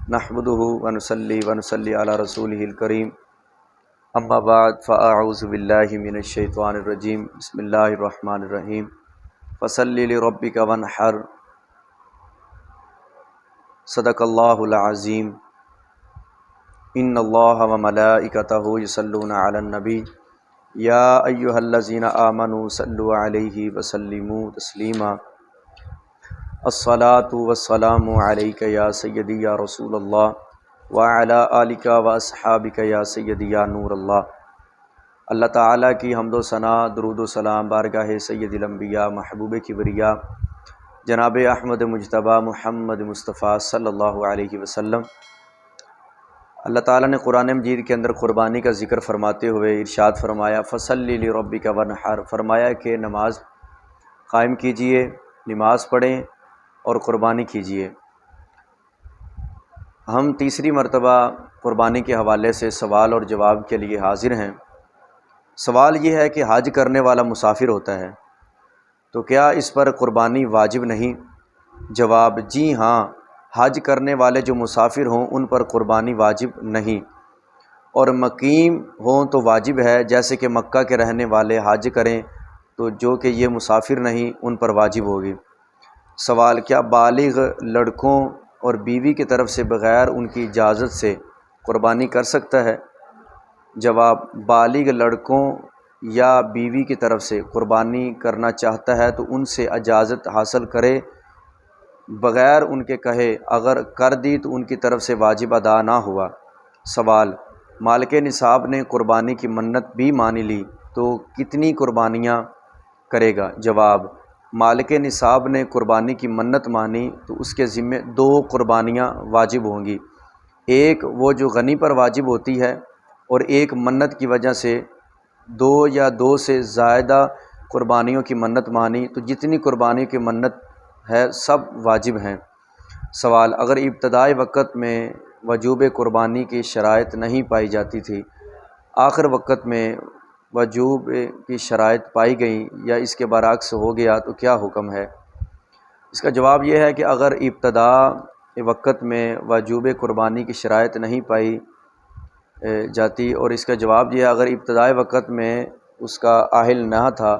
نحمده ونصلي على رسوله الكريم اما بعد فاعوذ باللہ من الشیطان الرجیم بسم اللہ الرحمن الرحیم فصل لربک وانحر صدق اللہ العظیم ان اللہ وملائکتہ یصلون علی النبی یا ایہا الذین آمنوا صلوا علیہ وسلموا تسلیما الصلاۃ والسلام علیک یا سیدی یا رسول اللہ وعلی آلک واصحابک یا سیدی یا نور اللہ۔ اللہ تعالیٰ کی حمد و ثنا، درود و سلام بارگاہ سید الانبیاء محبوب کبریا جناب احمد مجتبیٰ محمد مصطفیٰ صلی اللہ علیہ وسلم۔ اللہ تعالیٰ نے قرآن مجید کے اندر قربانی کا ذکر فرماتے ہوئے ارشاد فرمایا فصلی لربک وانحر، فرمایا کہ نماز قائم کیجئے، نماز پڑھیں اور قربانی کیجئے۔ ہم تیسری مرتبہ قربانی کے حوالے سے سوال اور جواب کے لیے حاضر ہیں۔ سوال یہ ہے کہ حج کرنے والا مسافر ہوتا ہے تو کیا اس پر قربانی واجب نہیں؟ جواب جی ہاں، حج کرنے والے جو مسافر ہوں ان پر قربانی واجب نہیں، اور مقیم ہوں تو واجب ہے، جیسے کہ مکہ کے رہنے والے حج کریں تو جو کہ یہ مسافر نہیں ان پر واجب ہوگی۔ سوال کیا بالغ لڑکوں اور بیوی کی طرف سے بغیر ان کی اجازت سے قربانی کر سکتا ہے؟ جواب بالغ لڑکوں یا بیوی کی طرف سے قربانی کرنا چاہتا ہے تو ان سے اجازت حاصل کرے بغیر ان کے کہے، اگر کر دی تو ان کی طرف سے واجب ادا نہ ہوا۔ سوال مالک نصاب نے قربانی کی منت بھی مان لی تو کتنی قربانیاں کرے گا؟ جواب مالک نصاب نے قربانی کی منت مانی تو اس کے ذمے 2 قربانیاں واجب ہوں گی، ایک وہ جو غنی پر واجب ہوتی ہے اور ایک منت کی وجہ سے 2 یا 2 سے زائدہ قربانیوں کی منت مانی تو جتنی قربانی کی منت ہے سب واجب ہیں۔ سوال اگر ابتدائی وقت میں وجوب قربانی کی شرائط نہیں پائی جاتی تھی، آخر وقت میں وجوب کی شرائط پائی گئیں یا اس کے برعکس ہو گیا تو کیا حکم ہے؟ اس کا جواب یہ ہے کہ اگر ابتدا وقت میں وجوب قربانی کی شرائط نہیں پائی جاتی، اور اس کا جواب یہ ہے اگر ابتدائی وقت میں اس کا اہل نہ تھا،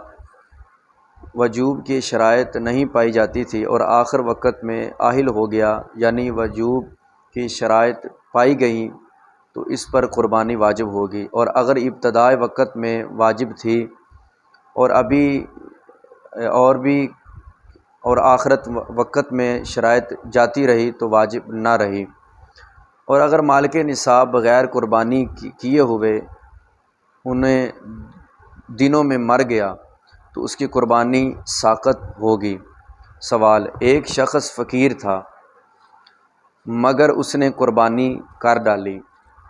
وجوب کی شرائط نہیں پائی جاتی تھی اور آخر وقت میں اہل ہو گیا یعنی وجوب کی شرائط پائی گئیں تو اس پر قربانی واجب ہوگی، اور اگر ابتدائی وقت میں واجب تھی اور اور آخرت وقت میں شرائط جاتی رہی تو واجب نہ رہی، اور اگر مالک نصاب بغیر قربانی کیے ہوئے انہیں دنوں میں مر گیا تو اس کی قربانی ساقط ہوگی۔ سوال ایک شخص فقیر تھا مگر اس نے قربانی کر ڈالی،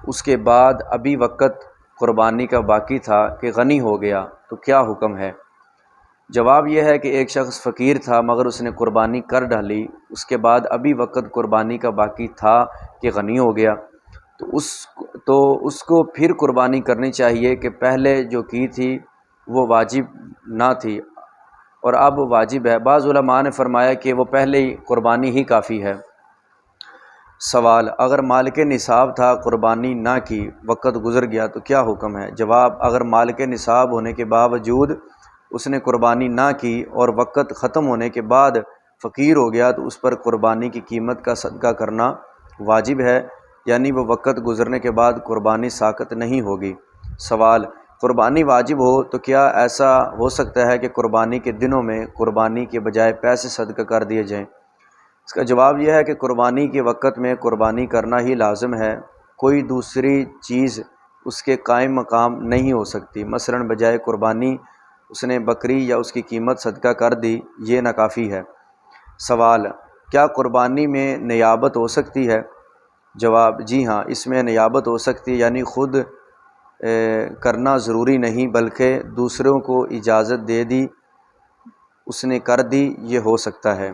اس کے بعد ابھی وقت قربانی کا باقی تھا کہ غنی ہو گیا تو کیا حکم ہے؟ جواب یہ ہے کہ ایک شخص فقیر تھا مگر اس نے قربانی کر ڈالی، اس کے بعد ابھی وقت قربانی کا باقی تھا کہ غنی ہو گیا تو اس کو پھر قربانی کرنی چاہیے کہ پہلے جو کی تھی وہ واجب نہ تھی اور اب واجب ہے۔ بعض علماء نے فرمایا کہ وہ پہلے ہی قربانی ہی کافی ہے۔ سوال اگر مالک نصاب تھا قربانی نہ کی، وقت گزر گیا تو کیا حکم ہے؟ جواب اگر مالک نصاب ہونے کے باوجود اس نے قربانی نہ کی اور وقت ختم ہونے کے بعد فقیر ہو گیا تو اس پر قربانی کی قیمت کا صدقہ کرنا واجب ہے، یعنی وہ وقت گزرنے کے بعد قربانی ساقط نہیں ہوگی۔ سوال قربانی واجب ہو تو کیا ایسا ہو سکتا ہے کہ قربانی کے دنوں میں قربانی کے بجائے پیسے صدقہ کر دیے جائیں؟ اس کا جواب یہ ہے کہ قربانی کے وقت میں قربانی کرنا ہی لازم ہے، کوئی دوسری چیز اس کے قائم مقام نہیں ہو سکتی۔ مثلا بجائے قربانی اس نے بکری یا اس کی قیمت صدقہ کر دی، یہ ناکافی ہے۔ سوال کیا قربانی میں نیابت ہو سکتی ہے؟ جواب جی ہاں، اس میں نیابت ہو سکتی ہے، یعنی خود کرنا ضروری نہیں بلکہ دوسروں کو اجازت دے دی اس نے کر دی، یہ ہو سکتا ہے۔